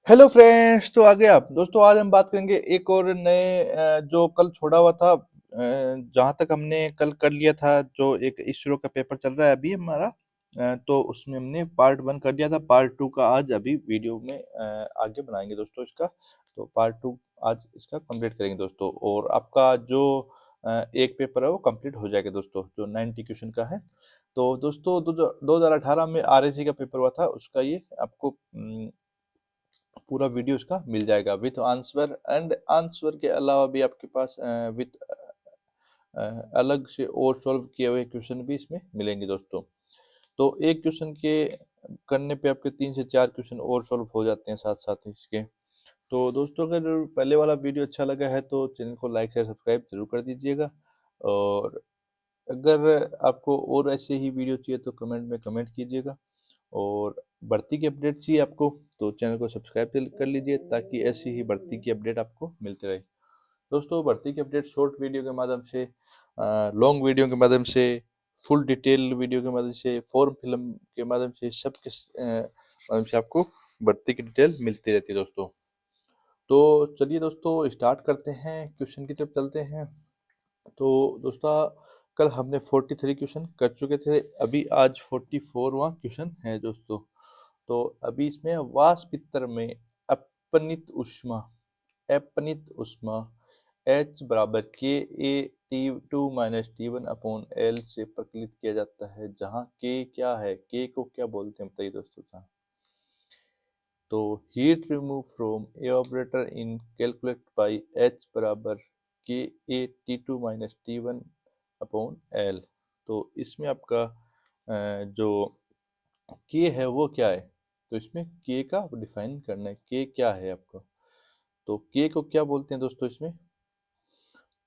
Hello friends, तो आ गए आप दोस्तों। आज हम बात करेंगे एक और नए जो कल छोड़ा हुआ था। जहाँ तक हमने कल कर लिया था, जो एक इसरो का पेपर चल रहा है अभी हमारा। तो उसमें हमने पार्ट 1 कर लिया था। पार्ट 2 का आज अभी वीडियो में आगे बनाएंगे दोस्तों इसका। तो पार्ट 2 आज इसका कंप्लीट करेंगे दोस्तों। और आपका जो एक पेपर है वो कंप्लीट हो जाएगा दोस्तों, जो 90 क्वेश्चन का है। तो दोस्तों 2018 में आरएससी का पेपर हुआ था, उसका ये आपको पूरा वीडियो इसका मिल जाएगा विथ आंसर। एंड आंसर के अलावा भी आपके पास विथ अलग से और सॉल्व किए हुए क्वेश्चन भी इसमें मिलेंगे दोस्तों। तो एक क्वेश्चन के करने पे आपके 3 से 4 क्वेश्चन और सॉल्व हो जाते हैं साथ साथ इसके। तो दोस्तों, अगर पहले वाला वीडियो अच्छा लगा है तो चैनल को लाइक शेयर सब्सक्राइब जरूर कर दीजिएगा। और अगर आपको और ऐसे ही वीडियो चाहिए तो कमेंट में कमेंट कीजिएगा। और भर्ती की अपडेट चाहिए आपको तो चैनल को सब्सक्राइब कर लीजिए, ताकि ऐसी ही भर्ती की अपडेट आपको मिलती रहे दोस्तों। भर्ती की अपडेट शॉर्ट वीडियो के माध्यम से, लॉन्ग वीडियो के माध्यम से, फुल डिटेल वीडियो के माध्यम से, फॉर्म फिल्म के माध्यम से, सबके माध्यम से आपको भर्ती की डिटेल मिलती रहती है दोस्तों। तो चलिए दोस्तों, स्टार्ट करते हैं, क्वेश्चन की तरफ चलते हैं। तो दोस्तों, कल हमने 43 क्वेश्चन कर चुके थे, अभी आज 44वां क्वेश्चन है दोस्तों। तो अभी इसमें वाष्प पित्तर में अपनित ऊष्मा अपनित ऊष्मा H बराबर के ए T2 - T1 अपॉन L से प्रकलित किया जाता है, जहाँ K क्या है, K को क्या बोलते हैं बताइए दोस्तों। जहाँ तो heat remove from evaporator in calculate bye H बराबर के ए T2 - T1 अपॉन L। तो इसमें आपका जो के है वो क्या है, तो इसमें के का डिफाइन करना है, के क्या है आपको। तो के को क्या बोलते हैं दोस्तों इसमें,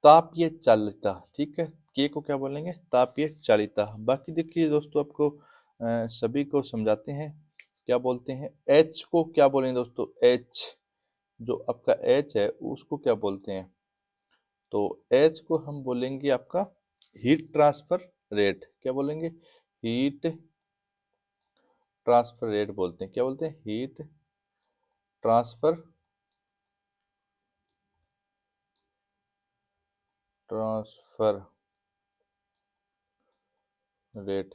तापीय चालिता। ठीक है, के को क्या बोलेंगे, तापीय चालिता। बाकी देखिए दोस्तों, आपको सभी को समझाते हैं क्या बोलते हैं। एच को क्या बोलेंगे दोस्तों, एच जो आपका एच है उसको क्या बोलते हैं। तो एच को हम बोलेंगे आपका हीट ट्रांसफर रेट। क्या बोलेंगे, हीट ट्रांसफर रेट बोलते हैं। क्या बोलते हैं, हीट ट्रांसफर ट्रांसफर रेट।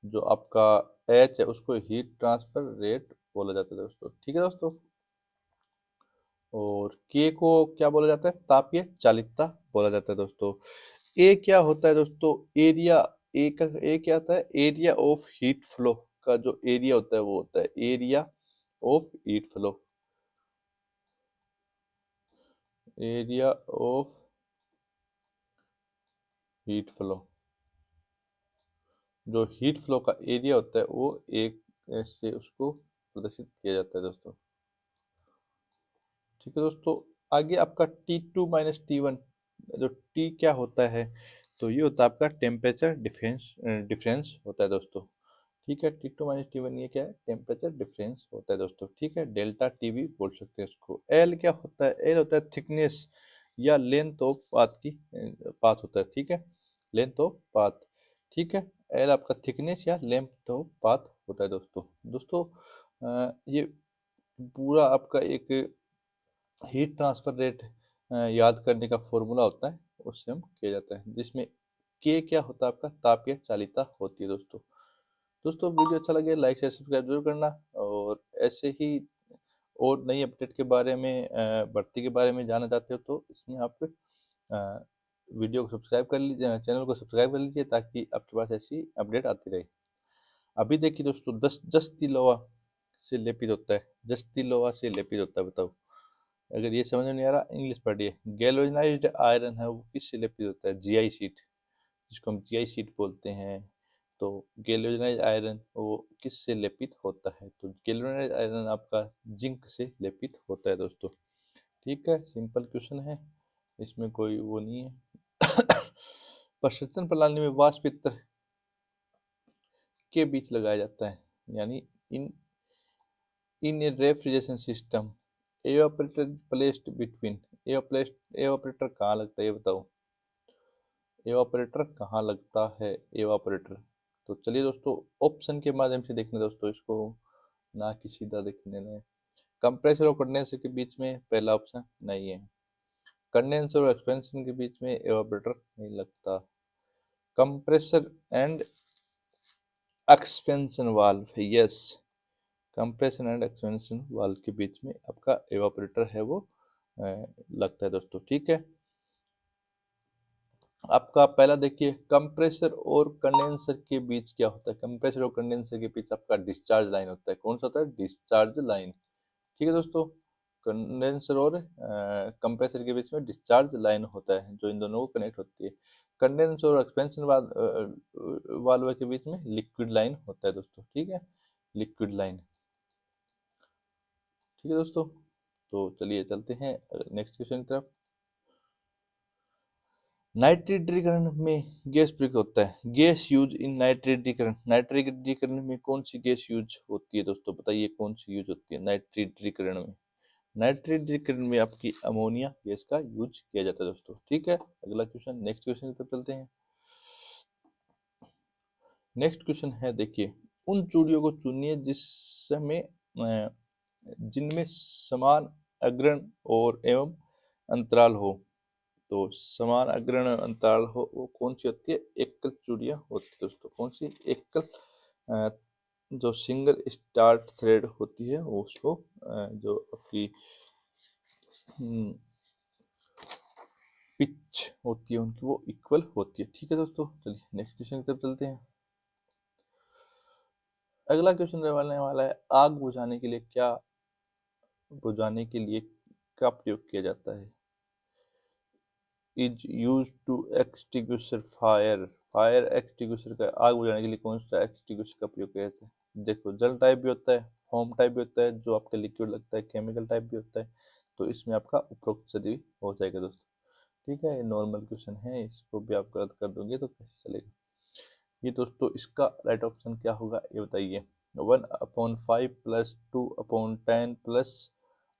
जो आपका एच है उसको हीट ट्रांसफर रेट बोला जाता है दोस्तों। ठीक है दोस्तों। और के को क्या बोला जाता है, तापीय चालितता बोला जाता है दोस्तों। ए क्या होता है दोस्तों, एरिया। ए का ए क्या होता है, एरिया ऑफ हीट फ्लो का जो एरिया होता है वो होता है area of heat flow. Area of heat flow, जो हीट फ्लो का एरिया होता है वो एक से उसको प्रदर्शित किया जाता है दोस्तों। ठीक है दोस्तों। आगे आपका T2 - T1, जो T क्या होता है, तो ये होता है आपका टेम्परेचर डिफरेंस डिफरेंस होता है दोस्तों। ठीक है, T2 - T1 ये क्या है, टेम्परेचर डिफरेंस होता है दोस्तों। ठीक है, डेल्टा टी भी बोल सकते हैं उसको। एल क्या होता है, एल होता है थिकनेस या लेंथ ऑफ पाथ की पाथ होता है। ठीक है, लेंथ ऑफ पाथ। ठीक है, एल आपका थिकनेस या लेंथ ऑफ पाथ होता है दोस्तों। दोस्तों, ये पूरा आपका एक हीट ट्रांसफर रेट याद करने का फॉर्मूला होता है, उससे हम किया जाता है, जिसमें के क्या होता है आपका, तापीय चालिता होती है दोस्तों। दोस्तों, वीडियो अच्छा लगे लाइक शेयर सब्सक्राइब जरूर करना। और ऐसे ही और नई अपडेट के बारे में, भर्ती के बारे में जानना चाहते हो तो इसमें आप वीडियो को सब्सक्राइब कर लीजिए, चैनल को सब्सक्राइब कर लीजिए, ताकि आपके पास ऐसी अपडेट आती रहे। अभी देखिए दोस्तों, जस्ती लोहा से लेपित होता है, जस्ती लोहा से लेपित होता है, बताओ। अगर ये समझ में नहीं आ रहा, इंग्लिश पढ़िए। गैल्वेनाइज्ड आयरन है वो किससे लेपित होता है, जीआई शीट, जिसको हम जीआई शीट बोलते हैं। तो गैल्वेनाइज्ड आयरन वो किससे लेपित होता है, तो गैल्वेनाइज्ड आयरन आपका जिंक से लेपित होता है दोस्तों। ठीक है, सिंपल क्वेश्चन है, इसमें कोई वो नहीं है। प्रशीतन प्रणाली में वाष्प पित्तर के बीच लगाया जाता है, यानी in in a refrigeration system evaporator placed between. Evaporator कहाँ लगता है ये बताओ, एवापोरेटर कहाँ लगता है, एवापोरेटर। तो चलिए दोस्तों, ऑप्शन के माध्यम से देखने दोस्तों इसको, ना कि सीधा देखने में। कंप्रेसर और कंडेंसर के बीच में पहला ऑप्शन नहीं है। कंडेंसर और एक्सपेंशन के बीच में एवापोरेटर नहीं लगता। Compressor and expansion valve, yes, compression and expansion valve के बीच में आपका एवापोरेटर है वो लगता है दोस्तों। ठीक है, आपका पहला देखिए, कंप्रेसर और कंडेंसर के बीच क्या होता है। कंप्रेसर और कंडेंसर के बीच आपका डिस्चार्ज लाइन होता है। कौन सा होता है? Discharge line. ठीक है दोस्तों, कंडेंसर और कंप्रेसर के बीच में डिस्चार्ज लाइन होता है जो इन दोनों को कनेक्ट होती है। कंडेंसर और एक्सपेंशन वाल्व के बीच में लिक्विड लाइन होता है दोस्तों। ठीक है, लिक्विड लाइन। ठीक है दोस्तों, तो चलिए चलते हैं नेक्स्ट क्वेश्चन की तरफ। नाइट्रेटीकरण में गैस प्रयोग होता है। गैस यूज इन नाइट्रेटीकरण, नाइट्रेटीकरण में कौन सी गैस यूज होती है दोस्तों? बताइए कौन सी यूज होती है नाइट्रेटीकरण में? नाइट्रेटीकरण में आपकी अमोनिया गैस का यूज किया जाता है दोस्तों। ठीक है, अगला क्वेश्चन, नेक्स्ट क्वेश्चन की तरफ चलते हैं। नेक्स्ट क्वेश्चन है देखिए, उन चूड़ियों को चुनिए जिसमें जिनमें समान अग्रण और एवं अंतराल हो। तो समान अग्रण अंतराल हो वो कौन सी होती है? एकल चूड़ियां होती है दोस्तों। कौन सी? एकल, जो सिंगल स्टार्ट थ्रेड होती है उसको जो आपकी पिच होती है उनकी वो इक्वल होती है। ठीक है दोस्तों, चलिए नेक्स्ट क्वेश्चन की तरफ चलते हैं। अगला क्वेश्चन रहने वाला है, आग बुझाने के लिए क्या प्रयोग किया जाता है? Is used to extinguish fire. Fire extinguisher का आग बुझाने के लिए कौन सा एक्सटिंग्विशर का प्रयोग किया जाता है? देखो, जल टाइप भी होता है, फोम टाइप भी होता है, जो आपका लिक्विड लगता है, केमिकल टाइप भी होता है। तो इसमें आपका उपरोक्त सदी हो जाएगा दोस्तों। ठीक है, ये नॉर्मल क्वेश्चन है, इसको भी आप गलत कर दोगे तो कैसे चलेगा। ये दोस्तों इसका राइट ऑप्शन क्या होगा ये बताइए। 1/5 प्लस 2/10 प्लस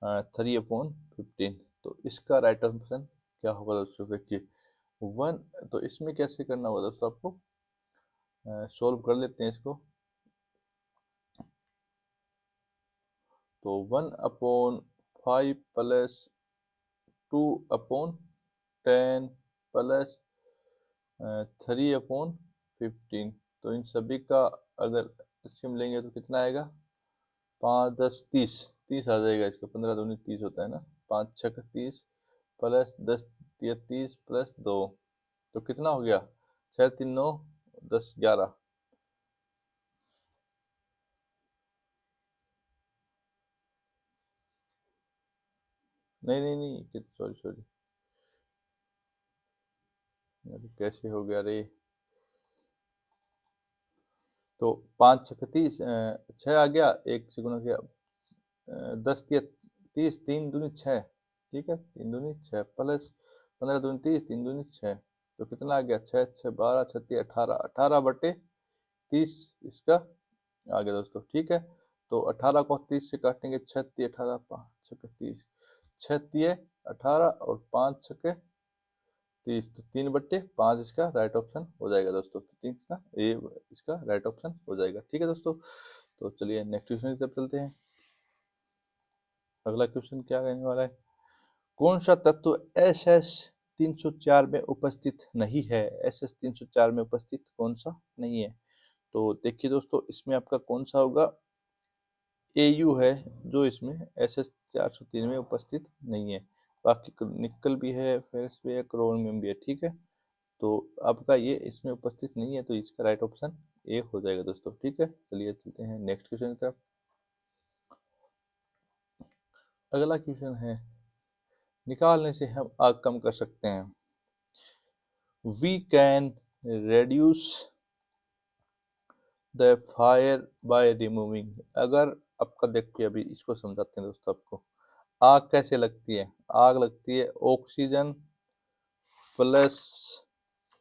3/15। तो इसका राइट ऑप्शन क्या होगा दोस्तों? देखिए, वन, तो इसमें कैसे करना होगा दोस्तों, आपको सोल्व कर लेते हैं इसको। तो 1/5 प्लस 2/10 प्लस 3/15। तो इन सभी का अगर एलसीएम लेंगे तो कितना आएगा? 5×10=30, 30 आ जाएगा इसका। 15×2=30 होता है ना, 5×6=30 प्लस 10×3=30 प्लस 2, तो कितना हो गया? 6×3=9, 10×11। नहीं नहीं नहीं, सॉरी सॉरी, अरे कैसे हो गया रे। तो 5×6=30, 6 आ गया, एक से गुना किया, 10×3=30, 3×2=6। ठीक है, 3×2=6 प्लस 15×2=30, 3×2=6। तो कितना आ गया? 6×6=12, 6×3=18, 18/30 इसका आ गया दोस्तों। ठीक है, तो 18 को 30 से काटेंगे, 6×3=18, 5×6=30, 6×3=18 और 5×6=30, तो 3/5 इसका राइट ऑप्शन हो जाएगा दोस्तों। तो 3 का ये इसका राइट ऑप्शन हो जाएगा। ठीक है दोस्तों, तो चलिए नेक्स्ट क्वेश्चन की तरफ चलते हैं। अगला क्वेश्चन क्या रहने वाला है, कौन सा तत्व SS 304 में उपस्थित नहीं है? SS 304 में उपस्थित कौन सा नहीं है? तो देखिए दोस्तों, इसमें आपका कौन सा होगा? AU है जो इसमें SS 403 में उपस्थित नहीं है। बाकी निकल भी है, फेरस भी है, क्रोमियम भी है। ठीक है, तो आपका ये इसमें उपस्थित नहीं है, तो इसका राइट ऑप्शन ए हो जाएगा दोस्तों। ठीक है, चलिए चलते हैं नेक्स्ट क्वेश्चन की तरफ। अगला क्वेश्चन है, निकालने से हम आग कम कर सकते हैं। We can reduce the fire by removing. अगर आपका देखिए, अभी इसको समझाते हैं दोस्तों आपको। आग कैसे लगती है? आग लगती है ऑक्सीजन प्लस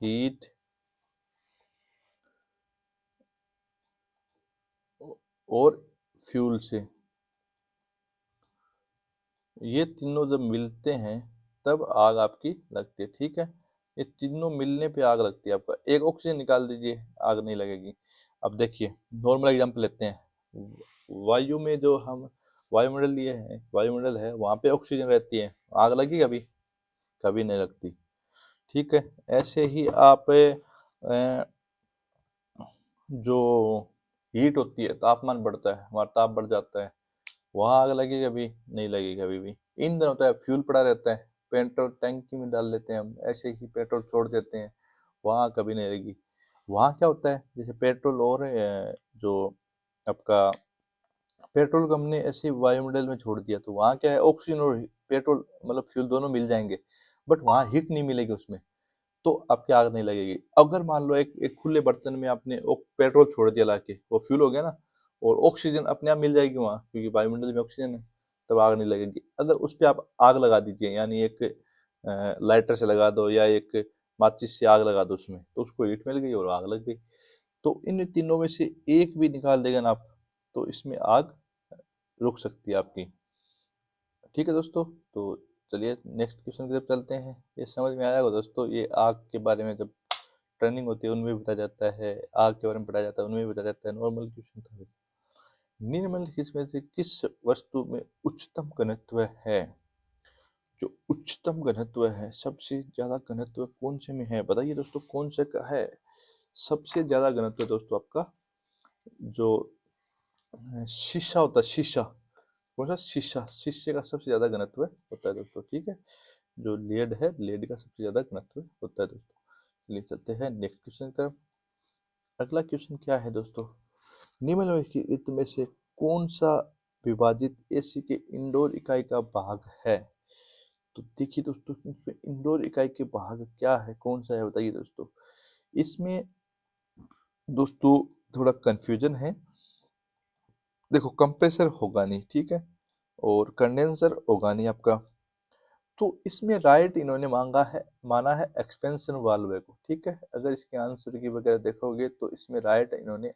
हीट और फ्यूल से। ये तीनों जब मिलते हैं तब आग आपकी लगती है। ठीक है, ये तीनों मिलने पे आग लगती है। आपका एक ऑक्सीजन निकाल दीजिए, आग नहीं लगेगी। अब देखिए, नॉर्मल एग्जांपल लेते हैं। वायु में जो हम वायुमंडल ये है, वायुमंडल है, वहाँ पे ऑक्सीजन रहती है, आग लगी कभी? कभी नहीं लगती। ठीक है, ऐसे ही आप जो हीट होती है, तापमान बढ़ता है, हमारा ताप बढ़ जाता है, वहाँ आग लगी कभी? नहीं लगी कभी भी। ईंधन होता है, फ्यूल पड़ा रहता है, पेट्रोल टंकी में डाल लेते हैं हम, ऐसे ही पेट्रोल छोड़ देते हैं, वहाँ कभी नहीं लगी। वहाँ क्या होता है, जैसे पेट्रोल और जो आपका पेट्रोल को हमने ऐसे वायुमंडल में छोड़ दिया, तो वहाँ क्या है, ऑक्सीजन और पेट्रोल मतलब फ्यूल दोनों मिल जाएंगे, बट वहाँ हीट नहीं मिलेगी उसमें, तो आपकी आग नहीं लगेगी। अगर मान लो एक एक खुले बर्तन में आपने पेट्रोल छोड़ दिया लाके, वो फ्यूल हो गया ना, और ऑक्सीजन अपने आप मिल जाएगी वहाँ, क्योंकि वायुमंडल में ऑक्सीजन है, तब आग नहीं लगेगी। अगर उस पे आप आग लगा दीजिए, यानी एक लाइटर से लगा दो या एक माचिस से आग लगा दो उसमें, तो उसको हीट मिल गई और आग लग गई। तो इन तीनों में से एक भी निकाल देगा ना आप, तो इसमें आग रुक सकती है आपकी। ठीक है दोस्तों, तो चलिए नेक्स्ट क्वेश्चन की तरफ चलते हैं। ये समझ में आया होगा दोस्तों, ये आग के बारे में जब ट्रेनिंग होती है उनमें भी बताया जाता है, आग के बारे में पढ़ाया जाता है उनमें भी बताया जाता है, नॉर्मल क्वेश्चन था। निम्नलिखित किसमें से किस वस्तु में उच्चतम घनत्व है? जो उच्चतम घनत्व है, सबसे ज्यादा घनत्व कौन से में है, बताइए दोस्तों, कौन से का है सबसे ज्यादा घनत्व? दोस्तों आपका जो शीशा होता है, शीशा, कौन सा? शीशा, शीशे का सबसे ज्यादा घनत्व होता है दोस्तों। ठीक है, जो लेड है, लेड का सबसे ज्यादा घनत्व होता है दोस्तों। चलिए चलते हैं नेक्स्ट क्वेश्चन की तरफ। अगला क्वेश्चन क्या है दोस्तों, निम्नलिखित में से कौन सा विभाजित एसी के इंडोर इकाई का भाग है? तो देखिए दोस्तों, इसमें इंडोर इकाई के भाग क्या है, कौन सा है, बताइए दोस्तों। इसमें दोस्तों थोड़ा कंफ्यूजन है। देखो, कंप्रेसर होगा नहीं, ठीक है, और कंडेंसर होगा नहीं आपका। तो इसमें राइट इन्होंने मांगा है, माना है एक्सपेंशन वाल्व को। ठीक है, अगर इसके आंसर की वगैरह देखोगे तो इसमें राइट इन्होंने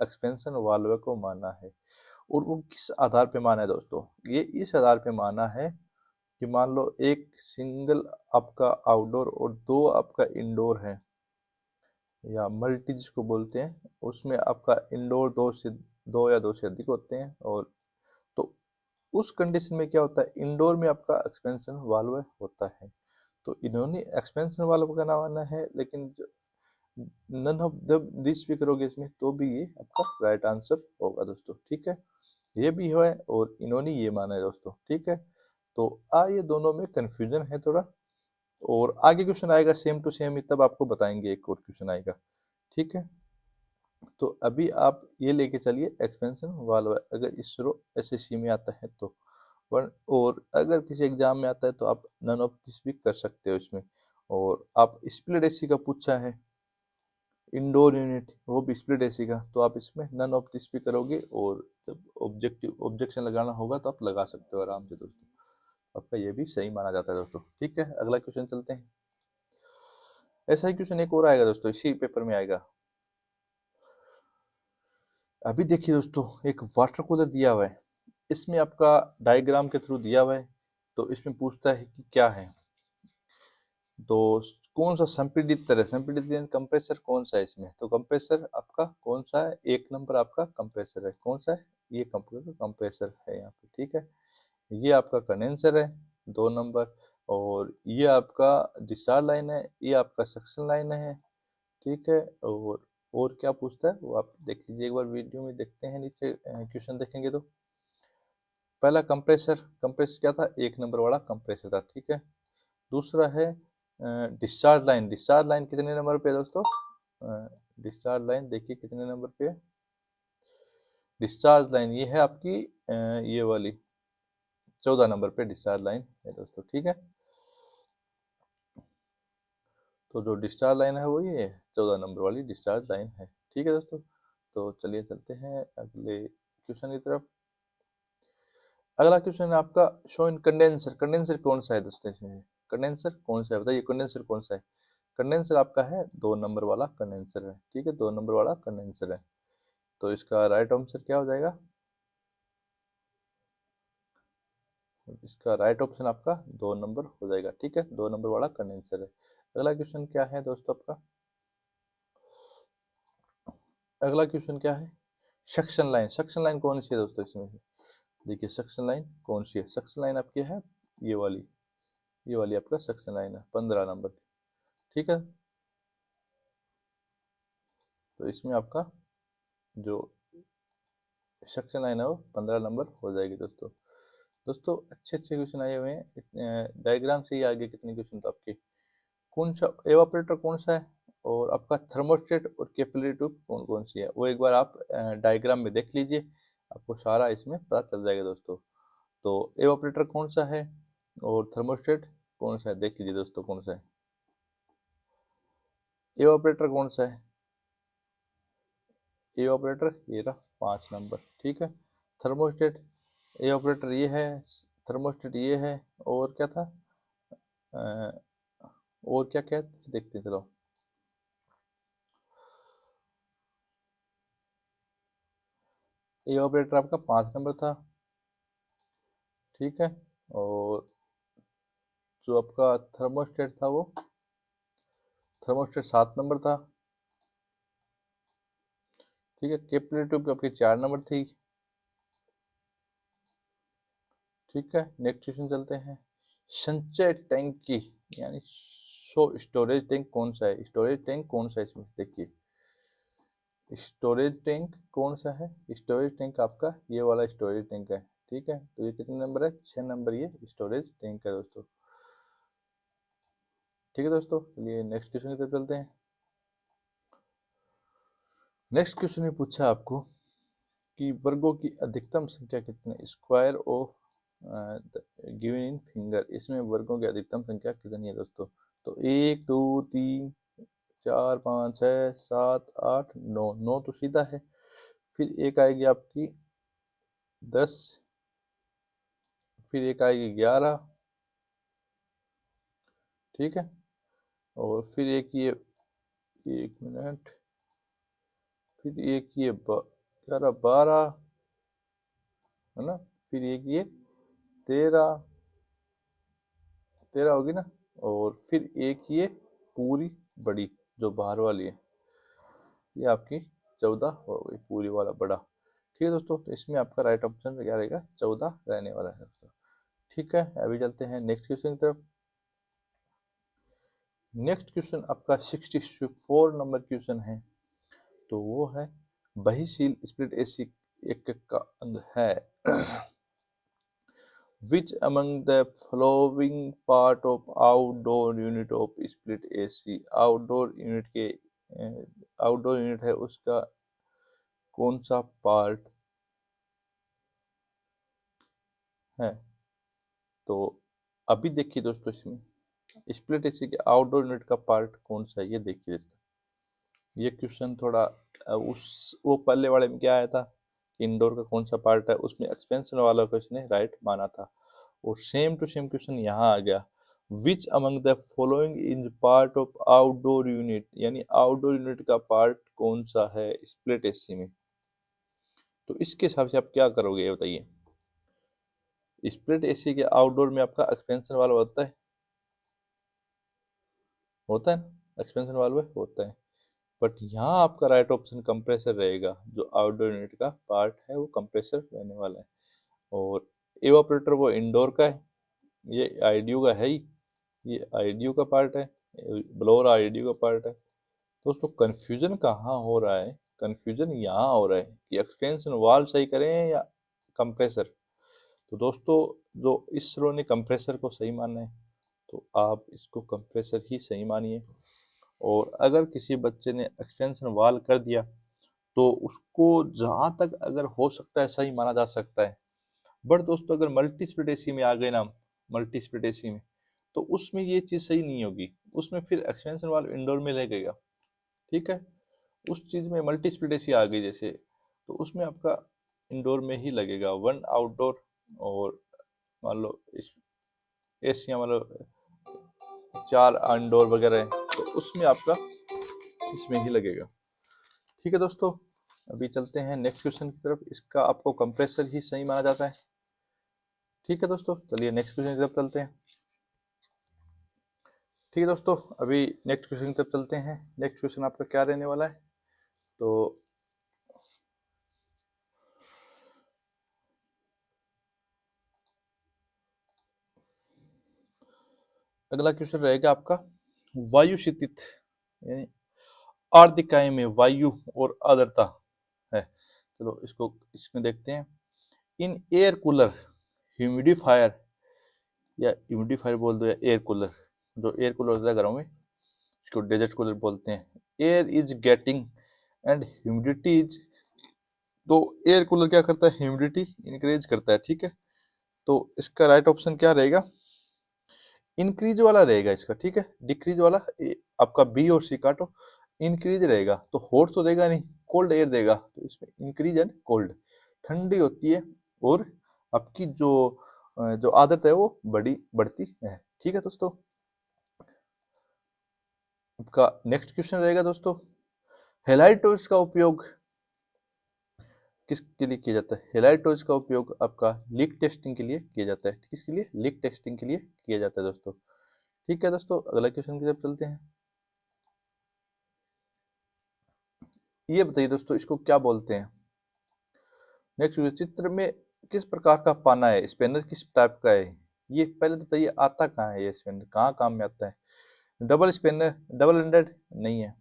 एक्सपेंशन वाल्व को माना है। और वो किस आधार पे माना है दोस्तों? ये इस आधार पे माना है कि मान लो एक सिंगल आपका आउटडोर और दो आपका इंडोर है, या मल्टी जिसको बोलते हैं, उसमें आपका इंडोर दो या दो से अधिक होते हैं। और तो उस कंडीशन में क्या होता है, इंडोर में आपका एक्सपेंशन वाल्व होता है। तो इन्होंने एक्सपेंशन वाल्व का नाम आना है, लेकिन नन ऑफ द दिस भी करोगे इसमें तो भी ये आपका राइट आंसर होगा दोस्तों। ठीक है, ये भी है और इन्होंने ये माना है दोस्तों। ठीक है, तो ये दोनों में कंफ्यूजन है थोड़ा, और आगे क्वेश्चन आएगा सेम टू सेम ही, तब आपको बताएंगे, एक और क्वेश्चन आएगा। ठीक है, तो अभी आप ये लेके चलिए एक्सपेंशन वाल्व, अगर इसरो एसएससी में आता है तो। और अगर किसी एग्जाम में आता है तो आप नन ऑफ दिस भी कर सकते हो इसमें। और आप स्प्लिट एसी का पूछा है, इंडोर यूनिट, वो भी स्प्लिट एसी का, तो आप इसमें नन ऑफ दिस भी करोगे, और जब ऑब्जेक्शन लगाना होगा तो आप लगा सकते हो आराम से दोस्तों। आपका ये भी सही माना जाता है दोस्तों। ठीक है, अगला क्वेश्चन चलते हैं। ऐसा ही क्वेश्चन एक और आएगा दोस्तों, इसी पेपर में आएगा। अभी देखिए दोस्तों, एक वाटर कूलर दिया हुआ है, इसमें आपका डायग्राम के थ्रू दिया हुआ है, तो इसमें पूछता है कि क्या है। तो कौन सा संपीड़ित है, संपीड़ित कंप्रेसर कौन सा है इसमें? तो कंप्रेसर आपका कौन सा है? एक नंबर आपका कंप्रेसर है, कौन सा है? ये कंप्रेसर है यहाँ पे। ठीक है, ये आपका कंडेंसर है, दो नंबर। और ये आपका डिस्चार्ज लाइन है, ये आपका सक्शन लाइन है। ठीक है, और क्या पूछता है वो आप देख लीजिए एक बार, वीडियो में देखते हैं, नीचे क्वेश्चन देखेंगे तो। पहला कंप्रेसर, कंप्रेसर क्या था? एक नंबर वाला कंप्रेसर था। ठीक है, दूसरा है डिस्चार्ज लाइन, डिस्चार्ज लाइन कितने नंबर पे है दोस्तों? डिस्चार्ज लाइन देखिए कितने नंबर पे है। डिस्चार्ज लाइन ये है आपकी ये वाली 14 नंबर पे डिस्चार्ज लाइन है दोस्तों। ठीक है, तो जो डिस्चार्ज लाइन है वो ये 14 नंबर वाली डिस्चार्ज लाइन है। ठीक है दोस्तों, तो चलिए चलते हैं अगले क्वेश्चन की तरफ। अगला क्वेश्चन है आपका, शो इन कंडेंसर, कंडेंसर कौन सा है दोस्तों इसमें? कंडेंसर कौन सा है, बताइए कंडेंसर कौन सा है? कंडेंसर आपका है दो नंबर वाला कंडेंसर है। ठीक है, दो नंबर वाला कंडेंसर है, तो इसका राइट आंसर क्या हो जाएगा? इसका राइट ऑप्शन आपका दो नंबर हो जाएगा। ठीक है, दो नंबर वाला कंडेंसर है। अगला क्वेश्चन क्या है दोस्तों आपका? अगला क्वेश्चन क्या है? सक्शन लाइन, सक्शन लाइन कौन सी है दोस्तों इसमें? देखिए सक्शन लाइन कौन सी है, सक्शन लाइन आपकी है ये वाली, ये वाली आपका सक्शन लाइन है 15 नंबर की, ठीक है। तो इसमें आपका जो सक्शन लाइन है वो 15 नंबर हो जाएगी दोस्तों। दोस्तों अच्छे अच्छे क्वेश्चन आए हुए हैं, डायग्राम से ही आगे कितने क्वेश्चन तो आपके, कौन सा एवापोरेटर कौन सा है, और आपका थर्मोस्टेट और कैपिलरी ट्यूब कौन कौन सी है, वो एक बार आप डायग्राम में देख लीजिए, आपको सारा इसमें पता चल जाएगा दोस्तों। तो एवापोरेटर कौन सा है और थर्मोस्टेट कौन सा है, देख लीजिए दोस्तों कौन सा है। एवापोरेटर कौन सा है, एवापोरेटर ये रहा 5 नंबर, ठीक है। थर्मोस्टेट, एवापोरेटर ये है, थर्मोस्टेट ये है, और क्या था, अ, और क्या क्या है? देखते हैं चलो। एवापोरेटर आपका 5 नंबर था, ठीक है। और जो आपका थर्मोस्टेट था वो थर्मोस्टेट 7 नंबर था, ठीक है। कैपिलरी ट्यूब आपकी 4 नंबर थी, ठीक है। नेक्स्ट क्वेश्चन चलते हैं। संचय टैंक की यानी स्टोरेज टैंक कौन सा है, स्टोरेज टैंक कौन सा है इसमें देखिए, स्टोरेज टैंक कौन सा है, स्टोरेज टैंक आपका ये वाला स्टोरेज टैंक है, ठीक है। तो ये कितने नंबर है, 6 नंबर ये स्टोरेज टैंक है दोस्तों, ठीक है दोस्तों। चलिए नेक्स्ट क्वेश्चन की तरफ चलते हैं। नेक्स्ट क्वेश्चन में पूछा आपको कि वर्गों की अधिकतम संख्या कितनी, square of given in finger, इसमें वर्गों की अधिकतम संख्या कितनी है दोस्तों। तो 1 2 3 4 5 6 7 8 9, 9 तो सीधा है, फिर एक आएगी आपकी 10, फिर एक आएगी 11, ठीक है। और फिर एक ये, एक मिनट, फिर एक ये 11 12 है ना, फिर एक ये 13, 13 होगी ना, और फिर एक ये पूरी बड़ी जो बाहर वाली है, ये आपकी 14 हो गई, पूरी वाला बड़ा, ठीक है दोस्तों। तो इसमें आपका राइट ऑप्शन क्या रहेगा, 14 रहने वाला है दोस्तों, ठीक है। अभी चलते हैं नेक्स्ट क्वेश्चन की तरफ। नेक्स्ट क्वेश्चन आपका 64 नंबर क्वेश्चन है, तो वो है बहिशील स्प्लिट एसी एक का अंग है which among the following part of outdoor unit of split AC, outdoor unit के आउटडोर यूनिट है उसका कौन सा पार्ट है। तो अभी देखिए दोस्तों, इसमें स्प्लिट एसी के आउटडोर यूनिट का पार्ट कौन सा है, ये देखिए दोस्तों। ये क्वेश्चन थोड़ा उस वो पहले वाले में क्या आया था, इंडोर का कौन सा पार्ट है, उसमें एक्सपेंशन वाला क्वेश्चन है राइट माना था, और सेम टू सेम क्वेश्चन यहाँ आ गया, which among the following is part of outdoor unit, यानी आउटडोर यूनिट का पार्ट कौन सा है स्प्लिट एसी में। तो इसके हिसाब से आप क्या करोगे ये बताइए। स्प्लिट एसी के आउटडोर में आपका एक्सपेंशन वाल्व होता है ना, एक्सपेंशन वाल्व होता है, बट यहाँ आपका राइट ऑप्शन कंप्रेसर रहेगा, जो आउटडोर यूनिट का पार्ट है वो कंप्रेसर रहने वाला है। और एवापोरेटर वो इंडोर का है, ये आईडीयू का है ही, ये आईडीयू का पार्ट है, ब्लोअर आईडीयू का पार्ट है। दोस्तों कंफ्यूजन कहाँ हो रहा है, कंफ्यूजन यहाँ हो रहा है कि एक्सपेंशन वाल्व सही करें या कंप्रेसर। तो दोस्तों जो इसरो ने कंप्रेसर को सही माना है, तो आप इसको कंप्रेसर ही सही मानिए, और अगर किसी बच्चे ने एक्सटेंशन वाल कर दिया तो उसको जहाँ तक अगर हो सकता है सही माना जा सकता है। बट दोस्तों अगर मल्टी स्प्लिट एसी में आ गए ना, मल्टी स्प्लिट एसी में, तो उसमें ये चीज़ सही नहीं होगी, उसमें फिर एक्सटेंशन वाल इंडोर में लगेगा, ठीक है। उस चीज़ में मल्टी स्प्लिट एसी आ गई जैसे, तो उसमें आपका इंडोर में ही लगेगा, वन आउटडोर, और मान लो इस एसियाँ मतलब 4 इंडोर वगैरह है, तो उसमें आपका इसमें ही लगेगा, ठीक है दोस्तों। अभी चलते हैं नेक्स्ट क्वेश्चन की तरफ, इसका आपको कंप्रेसर ही सही माना जाता है, ठीक है दोस्तों। चलिए नेक्स्ट क्वेश्चन की तरफ चलते हैं, ठीक है दोस्तों। अभी नेक्स्ट क्वेश्चन की तरफ चलते हैं। नेक्स्ट क्वेश्चन आपका क्या रहने वाला है, तो अगला क्वेश्चन रहेगा आपका वायु स्थित यानी आर्द्रकाएं में वायु और आर्द्रता है। चलो इसको इसमें देखते हैं। इन एयर कूलर ह्यूमिडिफायर या ह्यूमिडिफायर बोल दो या एयर कूलर, जो एयर कूलर होता है घरों में इसको डेजर्ट कूलर बोलते हैं। Air is getting and humidity is, तो एयर कूलर क्या करता है, ह्यूमिडिटी इंक्रीज करता है। ठीक है, तो इसका राइट ऑप्शन क्या रहेगा, इंक्रीज वाला रहेगा इसका। ठीक है, डिक्रीज वाला आपका बी और सी काटो, इंक्रीज रहेगा तो हॉट तो देगा नहीं, कोल्ड एयर देगा, तो इसमें इंक्रीज एंड कोल्ड, ठंडी होती है और आपकी जो आदत है वो बढ़ती है। ठीक है दोस्तों, आपका नेक्स्ट क्वेश्चन रहेगा दोस्तों, हेलाइटोस का उपयोग किसके लिए किया जाता है। हेलाइटोस का उपयोग आपका लीक टेस्टिंग के लिए किया जाता है। किसके लिए, लीक टेस्टिंग के लिए किया जाता है दोस्तों। ठीक है दोस्तों, अगला क्वेश्चन की तरफ चलते हैं। ये बताइए दोस्तों इसको क्या बोलते हैं। नेक्स्ट चित्र में किस प्रकार का पाना है, स्पेनर किस टाइप का है। ये पहले तो बताइए आता कहाँ है, ये स्पेनर कहाँ काम में आता है। डबल स्पेनर, डबल एंडेड नहीं है,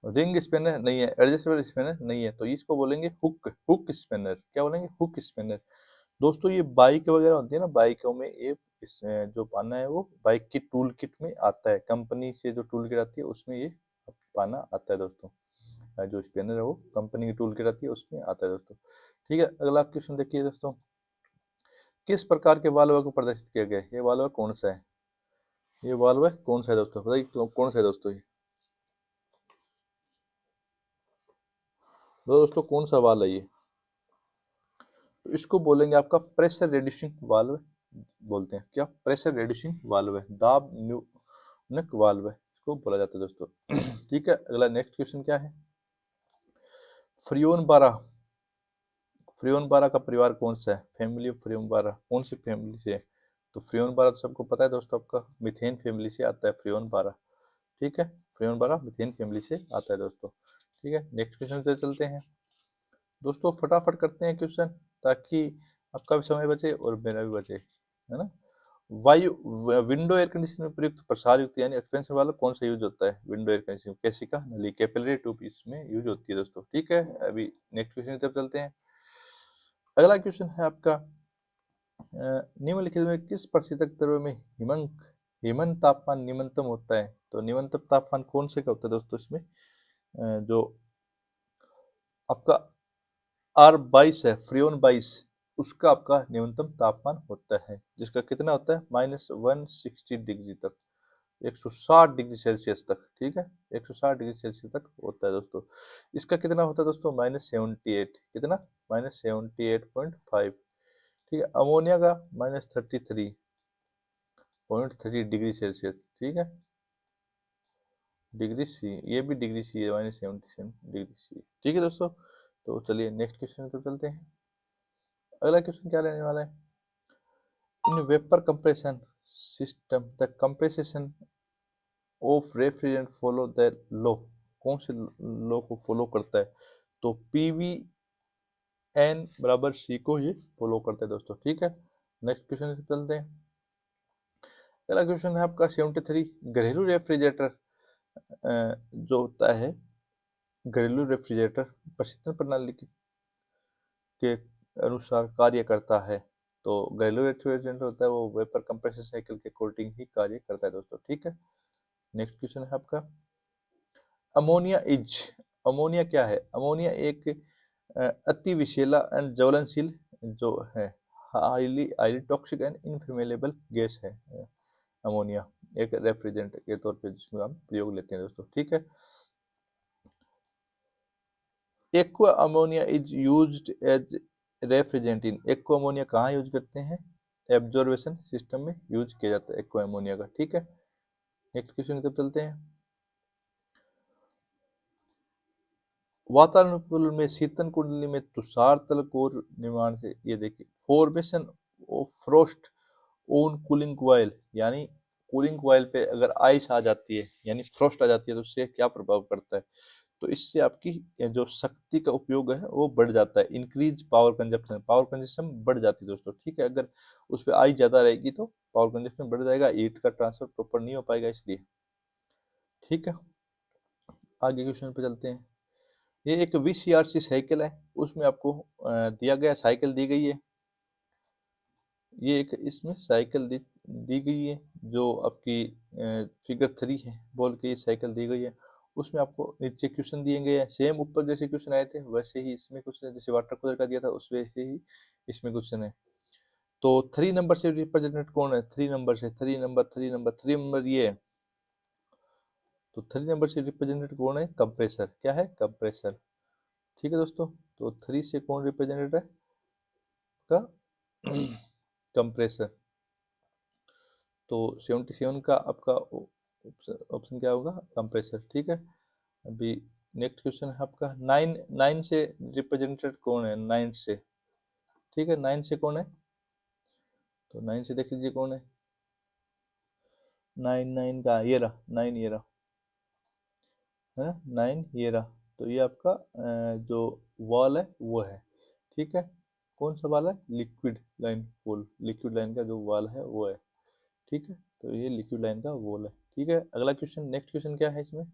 रिंग स्पिनर नहीं है, एडजस्टेबल स्पिनर नहीं है, तो इसको बोलेंगे हुक, हुक स्पिनर। क्या बोलेंगे, हुक स्पिनर। दोस्तों ये बाइक वगैरह होती है ना, बाइकों में ये जो पाना है वो बाइक की टूल किट में आता है, कंपनी से जो टूल किट आती है उसमें ये पाना आता है दोस्तों। जो स्पिनर है वो कंपनी की टूल किट आती है उसमें आता है दोस्तों। ठीक है, अगला क्वेश्चन देखिए दोस्तों, किस प्रकार के वाल्व को प्रदर्शित किया गया है। ये वाल्व कौन सा है, ये वाल्व कौन सा है दोस्तों, बताइए कौन सा है दोस्तों ये। दोस्तों कौन सा वाल्व है ये, तो इसको बोलेंगे आपका प्रेशर रिड्यूसिंग वाल्व बोलते हैं। क्या, प्रेशर रिड्यूसिंग वाल्व है, दाब न्यूनक वाल्व है, इसको बोला जाता है दोस्तों। ठीक है, अगला नेक्स्ट क्वेश्चन क्या है, फ्रियोन बारह, फ्रियोन बारह का परिवार कौन सा है, फैमिली ऑफ फ्रियोन बारह कौन सी फैमिली से है। तो फ्रियोन बारह तो सबको पता है दोस्तों, आपका मिथेन फैमिली से आता है फ्रियोन बारह। ठीक है, फ्रियोन बारह मिथेन फैमिली से आता है दोस्तों। ठीक है, नेक्स्ट क्वेश्चन से चलते हैं दोस्तों, फटाफट करते हैं क्वेश्चन ताकि आपका भी समय बचे और मेरा भी बचे, है ना। विंडो एयर कंडीशनर में प्रयुक्त प्रसार युक्त यानी एक्सपेंशन वाला कौन सा यूज होता है, विंडो एयर कंडीशनर कैसिका नली कैपिलरी ट्यूब इसमें यूज होती है दोस्तों। ठीक है, अभी नेक्स्ट क्वेश्चन की तरफ चलते हैं। अगला क्वेश्चन है आपका, निम्नलिखित में किस प्रतिशत द्रव्य में हिमन तापमान निम्नतम होता है। तो निम्नतम तापमान कौन से का होता है दोस्तों, इसमें जो आपका R22 है, फ्रियोन 22, उसका आपका न्यूनतम तापमान होता है, जिसका कितना होता है -160 डिग्री तक, 160 डिग्री सेल्सियस तक। ठीक है, 160 डिग्री सेल्सियस तक होता है दोस्तों। इसका कितना होता है दोस्तों, -78, कितना, -78.5। ठीक है, अमोनिया का -33.3 डिग्री सेल्सियस। ठीक है, डिग्री सी, ये भी डिग्री सी है, -77 डिग्री सी। ठीक है दोस्तों, तो चलिए नेक्स्ट क्वेश्चन पर चलते हैं। अगला क्वेश्चन क्या रहने वाला है, in vapour compression system the compression of refrigerant follow the law, कौन से लॉ को फॉलो करता है। तो पीवी एन बराबर सी को ही फॉलो करता है दोस्तों। ठीक है, नेक्स्ट क्वेश्चन से चलते हैं। अगला क्वेश्चन है आपका 73, घरेलू रेफ्रिजरेटर जो होता है, घरेलू रेफ्रिजरेटर प्रशीतन प्रणाली के अनुसार कार्य करता है। तो घरेलू रेफ्रिजरेटर होता है वो वेपर कंप्रेसर साइकिल के अकॉर्डिंग ही कार्य करता है दोस्तों। ठीक है, नेक्स्ट क्वेश्चन है आपका, अमोनिया इज, अमोनिया क्या है, अमोनिया एक अति विषैला एंड ज्वलनशील जो है, highly highly toxic and inflammable gas है। अमोनिया एक रेफ्रिजरेंट के तौर पे जिसमें हम प्रयोग लेते हैं दोस्तों। ठीक है, aqua ammonia is used as refrigerant in, aqua ammonia कहाँ यूज करते हैं, एब्जॉर्बेशन सिस्टम में यूज किया जाता है एक्वा अमोनिया का। ठीक है, नेक्स्ट क्वेश्चन की तरफ चलते हैं। वातावरण में शीतन कुंडली में तुषार तल कोर निर्माण से, ये देखिए formation of frost on cooling coil, यानी कूलिंग कॉइल पे अगर आइस आ जाती है यानी फ्रोस्ट आ जाती है तो उससे क्या प्रभाव पड़ता है। तो इससे आपकी जो शक्ति का उपयोग है वो बढ़ जाता है, इंक्रीज पावर कंजप्शन बढ़ जाती है दोस्तों, ठीक है। अगर उस पर आई ज़्यादा रहेगी तो पावर कंजप्शन बढ़ जाएगा, हीट का ट्रांसफर प्रॉपर नहीं हो पाएगा इसलिए, ठीक है। आगे क्वेश्चन पे चलते हैं। ये एक VCRC साइकिल है, उसमें आपको दिया गया साइकिल दी गई है। ये एक इसमें साइकिल दी गई है जो आपकी फिगर 3 है बोल के ये साइकिल दी गई है। उसमें आपको नीचे क्वेश्चन दिए गए हैं, सेम ऊपर जैसे क्वेश्चन आए थे वैसे ही इसमें क्वेश्चन है, जैसे वाटर कूलर का दिया था उस वैसे ही इसमें क्वेश्चन है। तो 3 नंबर से रिप्रेजेंटेड कौन है? 3 नंबर से, 3 नंबर ये है। तो 3 नंबर से रिप्रेजेंटेड कौन है? कंप्रेसर। क्या है? कंप्रेसर, ठीक है दोस्तों। तो 3 से कौन रिप्रेजेंटेड है? का कंप्रेसर। तो 77 का आपका ऑप्शन क्या होगा? कंप्रेसर, ठीक है। अभी नेक्स्ट क्वेश्चन है आपका 9 से रिप्रेजेंटेड कौन है? 9 से, ठीक है। 9 से कौन है? तो 9 से देख लीजिए कौन है। 9 का ये रहा, 9 ये रहा है, 9 ये रहा। तो ये आपका जो वॉल है वो है, ठीक है। कौन सा वाल है? Liquid line wall, liquid line का जो वाल है वो है, ठीक है। तो ये लिक्विड लाइन का वॉल है, ठीक है। अगला क्वेश्चन, नेक्स्ट क्वेश्चन क्या है इसमें?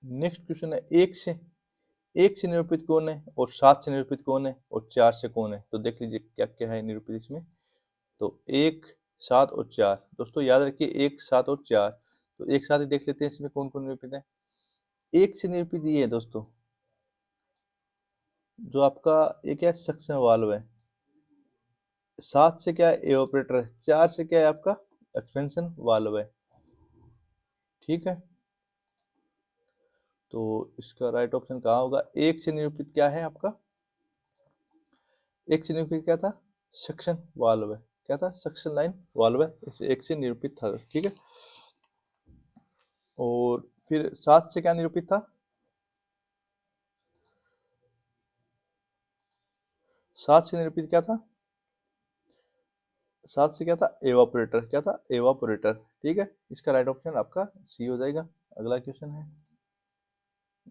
नेक्स्ट क्वेश्चन है एक से निरूपित कौन है, और 7 से निरूपित कौन है, और 4 से कौन है। तो देख लीजिए क्या क्या है निरूपित इसमें। तो 1, 7 और 4 दोस्तों याद रखिए, 1, 7 और 4। तो एक साथ ही देख लेते हैं इसमें कौन कौन निरूपित है। एक से निरूपित ये है दोस्तों, जो आपका एक है सक्शन वाल्व है। 7 से क्या है? एवापोरेटर है। 4 से क्या है? आपका एक्सपेंशन वाल्व है, ठीक है। तो इसका राइट ऑप्शन कहाँ होगा? एक से निरूपित क्या है आपका? एक से निरूपित क्या था? सक्शन वाल्व है। क्या था? सक्शन लाइन वाल्व है, इसे एक से निरूपित था, ठीक है। और फिर 7 से क्या निरूपित था? 7 से निरूपित क्या था? 7 से क्या था? एवापोरेटर। क्या था? एवापोरेटर, ठीक है। इसका राइट ऑप्शन आपका सी हो जाएगा। अगला क्वेश्चन है,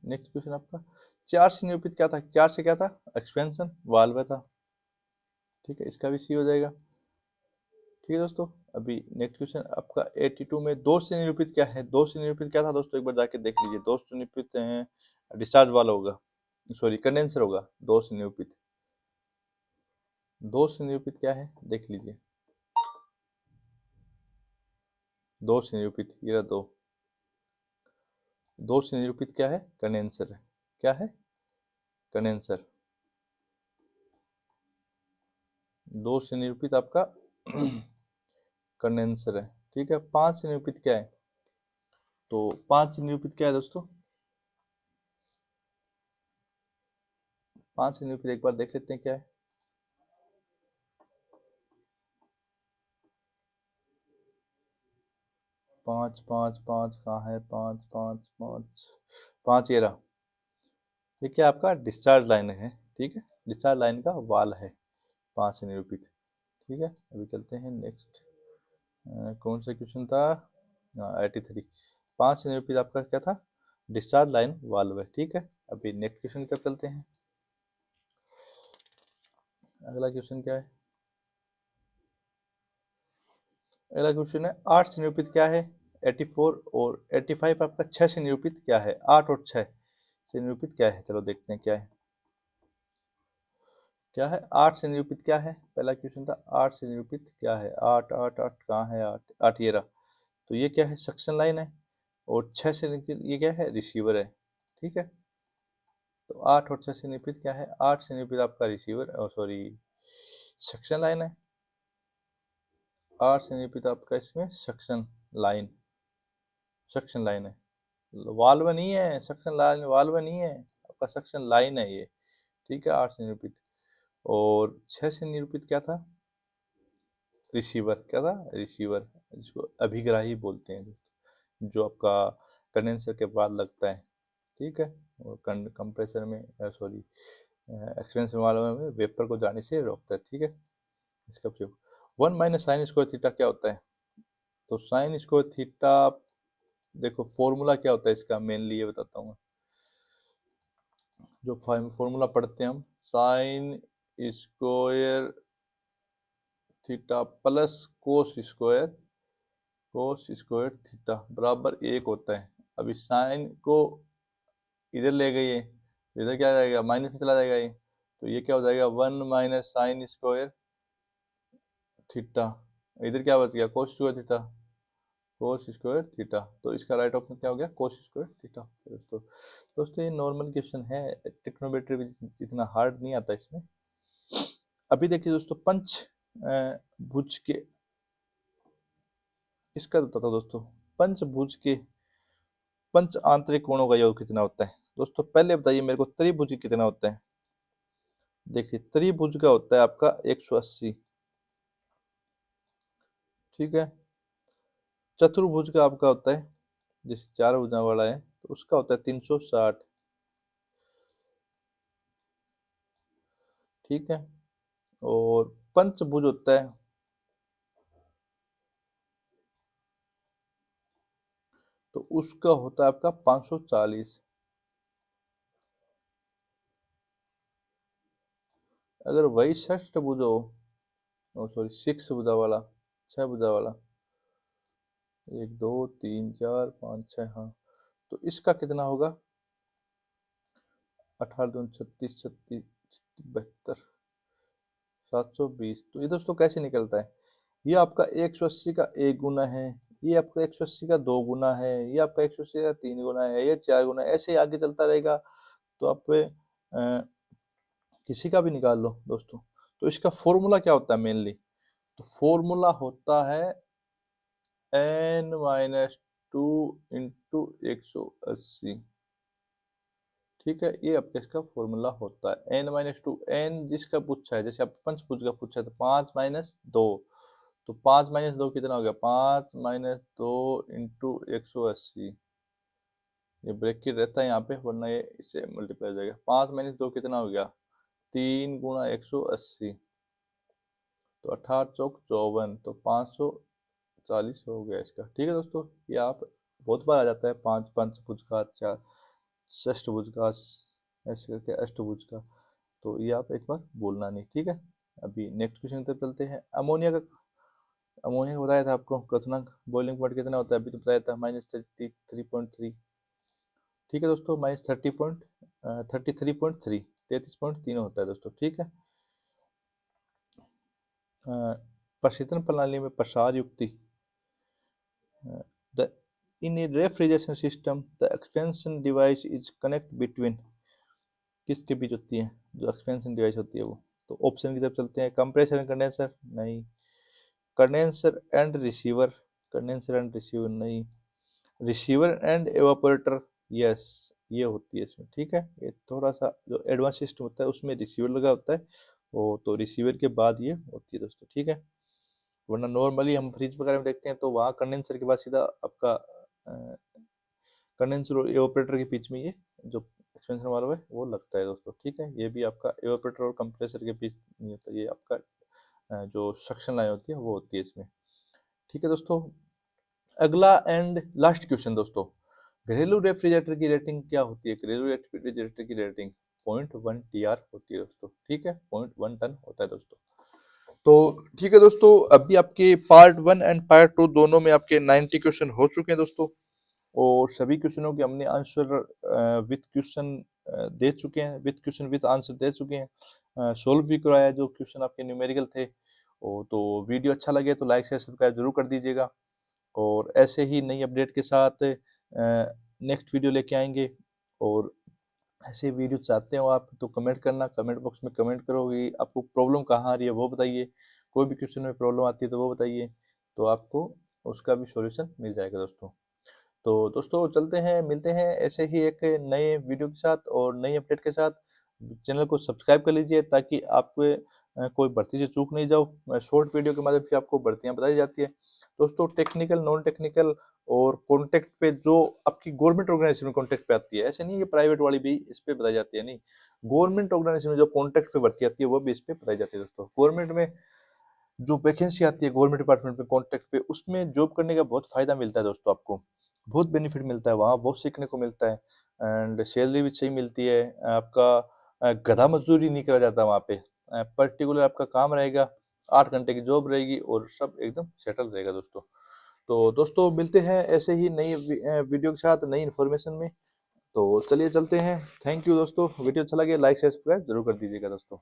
नेक्स्ट क्वेश्चन आपका 4 से निरूपित क्या था? 4 से क्या था? एक्सपेंशन वाल्व था, ठीक है। इसका भी सी हो जाएगा, ठीक है दोस्तों। अभी नेक्स्ट क्वेश्चन आपका 82 में 2 से निरूपित क्या है? 2 से निरूपित क्या था दोस्तों? एक बार जाके देख लीजिए। 2 से निरूपित डिस्चार्ज वाला होगा, सॉरी कंडेंसर होगा। 2 से निरूपित, 2 से निरूपित क्या है? देख लीजिए। 2 से निरूपित ये रहा 2। 2 से निरूपित क्या है? कंडेंसर है। क्या है? कंडेंसर। 2 से निरूपित आपका कंडेंसर है, ठीक है। 5 से निरूपित क्या है? तो 5 से निरूपित क्या है दोस्तों? 5 से निरूपित एक बार देख लेते हैं क्या है। 5 5 5 कहाँ है? 5 5 5 5 ये रहा। ये क्या आपका डिस्चार्ज लाइन है, ठीक है। डिस्चार्ज लाइन का वाल है 5 से निरूपित, ठीक है। अभी चलते हैं नेक्स्ट। कौन सा क्वेश्चन था? 83। 5 से निरूपित आपका क्या था? डिस्चार्ज लाइन वाल्व है, ठीक है। अभी नेक्स्ट क्वेश्चन की तरफ चलते हैं। अगला क्वेश्चन क्या है? अगला क्वेश्चन है 8 से निरूपित क्या है? 84 और 85 आपका 6 से निरूपित क्या है? 8 और 6 से निरूपित क्या है? चलो देखते हैं क्या है। क्या है? 8 से निरूपित क्या है? पहला क्वेश्चन था 8 से निरूपित क्या है? 8 8 8 कहाँ है? 8 8 ये रहा। तो ये क्या है? सक्शन लाइन है। और 6 से निरूपित ये क्या है? रिसीवर है, ठीक है। तो 8 और 6 से निरूपित क्या है? 8 से निरूपित आपका रिसीवर, सॉरी सक्शन लाइन है। 8 से निरूपित आपका इसमें सक्शन लाइन है, वाल्व नहीं है। सक्शन लाइन वाल्व नहीं है, आपका सक्शन लाइन है ये, ठीक है। 8 से निरूपित। और 6 से निरूपित क्या था? रिसीवर। क्या था? रिसीवर, जिसको अभिग्राही बोलते हैं, जो आपका कंडेंसर के बाद लगता है, ठीक है। और कंप्रेसर में, सॉरी एक्सपेंशन वाल्व में वेपर को जाने से रोकता है, ठीक है। इसका प्रयोग 1 माइनस साइन स्क्वायर थीटा क्या होता है? तो साइन स्क्वायर थीटा देखो फॉर्मूला क्या होता है इसका, मेनली ये बताता हूँ मैं। जो फॉर्मूला पढ़ते हैं हम, sine square theta plus cos square theta बराबर 1 होता है। अभी साइन को इधर ले गई है, इधर क्या जाएगा, माइनस में चला जाएगा ये, तो ये क्या हो जाएगा 1 माइनस साइन स्क्वायर थीटा। इधर क्या बच गया, cos square theta, cos square theta. तो इसका राइट ऑप्शन क्या हो गया, कोस स्क्वायर थीटा। दोस्तों ये नॉर्मल क्वेश्चन है, ट्रिग्नोमेट्री भी इतना हार्ड नहीं आता इसमें। अभी देखिए दोस्तों, पंच भुज के, इसका बताता हूँ दोस्तों, पंचभुज के पंच आंतरिक कोणों का योग कितना होता है। दोस्तों पहले बताइए मेरे को त्रिभुज की कितना होता है। देखिए त्रिभुज का होता है आपका 180, ठीक है। चतुर्भुज का आपका होता है, जैसे 4 भुजा वाला है तो उसका होता है 360, ठीक है। और पंचभुज होता है, तो उसका होता है आपका 540। अगर वही षष्ठ भुज हो, सॉरी 6 भुजा वाला, 6 भुजा वाला, 1 2 3 4 5 6, हाँ, तो इसका कितना होगा, 18 दूनी 36, 36 72, 720। तो ये दोस्तों कैसे निकलता है, ये आपका 180 का 1 गुना है, ये आपका 180 का 2 गुना है, ये आपका 180 का 3 गुना है, ये 4 गुना है, ऐसे ही आगे चलता रहेगा। तो आप किसी का भी निकाल लो दोस्तों। तो इसका फॉर्मूला क्या होता है मेनली, तो फॉर्मूला होता है n माइनस 2 इंटू 180, ठीक है। ये आपका इसका फॉर्मूला होता है n माइनस 2, n जिसका पूछा है, जैसे आप पंचभुज का पूछा है तो 5 माइनस 2, तो 5 माइनस 2 कितना हो गया, 5 माइनस 2 इंटू 180, ये ब्रैकेट रहता है यहाँ पे वरना ये इससे मल्टीप्लाई हो जाएगा। 5 माइनस 2 कितना हो गया, 3 गुणा 180, तो 18 चौक 54, तो 540 हो गया इसका, ठीक है दोस्तों। ये आप बहुत बार आ जाता है, 5 पंचभुज का, 4 षष्ठभुज का, ऐसे करके अष्टभुज का, तो ये आप एक बार भूलना नहीं, ठीक है। अभी नेक्स्ट क्वेश्चन की तरफ चलते हैं। अमोनिया का बताया था आपको क्वथनांक, बॉइलिंग पॉइंट कितना होता है, अभी तो बताया था -33.3, ठीक है दोस्तों, -33.3, 33.3 होता है दोस्तों, ठीक है। प्रशीतन प्रणाली में प्रसार युक्ति, the in a refrigeration system the expansion device is connect between, किसके बीच होती है, जो एक्सपेंशन डिवाइस होती है वो। तो ऑप्शन की तरफ चलते हैं, कंप्रेसर एंड कंडेंसर नहीं, condenser and receiver, condenser and receiver नहीं, रिसीवर एंड एवापोरेटर, यस ये होती है इसमें, ठीक है। ये थोड़ा सा जो एडवांस सिस्टम होता है उसमें रिसीवर लगा होता है, वो तो रिसीवर के बाद ये होती है दोस्तों, ठीक है। वरना नॉर्मली हम फ्रिज वगैरह में देखते हैं तो वहाँ कंडेंसर के बाद सीधा आपका कंडेंसर और एवापोरेटर के बीच में ये जो एक्सपेंशन वाल्व है वो लगता है दोस्तों, ठीक है। ये भी आपका एवापोरेटर और कंप्रेसर के बीच नहीं होता, ये आपका जो सक्शन लाइन होती है वो होती है इसमें, ठीक है दोस्तों। अगला एंड लास्ट क्वेश्चन दोस्तों, घरेलू रेफ्रिजरेटर की रेटिंग क्या होती है, घरेलू रेफ्रिजरेटर की रेटिंग 0.1 TR होती है दोस्तों, ठीक है, 0.1 टन होता है दोस्तों। तो ठीक है दोस्तों, अभी आपके पार्ट 1 एंड पार्ट 2 दोनों में आपके 90 क्वेश्चन हो चुके हैं दोस्तों, और सभी क्वेश्चनों के हमने आंसर विथ क्वेश्चन दे चुके हैं, विथ क्वेश्चन विथ आंसर दे चुके हैं, सोल्व भी करवाया जो क्वेश्चन आपके न्यूमेरिकल थे। और तो वीडियो अच्छा लगे तो लाइक शेयर सब्सक्राइब जरूर कर दीजिएगा, और ऐसे ही नई अपडेट के साथ नेक्स्ट वीडियो लेके आएंगे। और ऐसे वीडियो चाहते हो आप तो कमेंट करना, कमेंट बॉक्स में कमेंट करो कि आपको प्रॉब्लम कहाँ आ रही है वो बताइए, कोई भी क्वेश्चन में प्रॉब्लम आती है तो वो बताइए, तो आपको उसका भी सॉल्यूशन मिल जाएगा दोस्तों। तो दोस्तों चलते हैं, मिलते हैं ऐसे ही एक नए वीडियो के साथ और नई अपडेट के साथ। चैनल को सब्सक्राइब कर लीजिए ताकि आप कोई भर्ती से चूक नहीं जाओ, शॉर्ट वीडियो के माध्यम से आपको भर्तियां बताई जाती है दोस्तों, टेक्निकल नॉन टेक्निकल और कॉन्टेक्ट पे, जो आपकी गवर्नमेंट ऑर्गेनाइजेशन में कॉन्टेक्ट पे आती है, ऐसे नहीं है प्राइवेट वाली भी इस पे बताई जाती है, नहीं, गवर्नमेंट ऑर्गेनाइजेशन में जो कॉन्टेक्ट पे भर्ती आती है वो भी इस पे बताई जाती है दोस्तों। गवर्नमेंट में जो वैकेंसी आती है गवर्नमेंट डिपार्टमेंट में कॉन्ट्रैक्ट पे, उसमें जॉब करने का बहुत फायदा मिलता है दोस्तों आपको। बहुत बेनिफिट मिलता है वहाँ, बहुत सीखने को मिलता है एंड सैलरी भी सही मिलती है। आपका गधा मज़दूरी नहीं करा जाता वहाँ पे। पर्टिकुलर आपका काम रहेगा, 8 घंटे की जॉब रहेगी और सब एकदम सेटल रहेगा दोस्तों। तो दोस्तों मिलते हैं ऐसे ही नई वीडियो के साथ, नई इन्फॉर्मेशन में। तो चलिए चलते हैं। थैंक यू दोस्तों, वीडियो अच्छा लगे लाइक शेयर सब्सक्राइब ज़रूर कर दीजिएगा दोस्तों।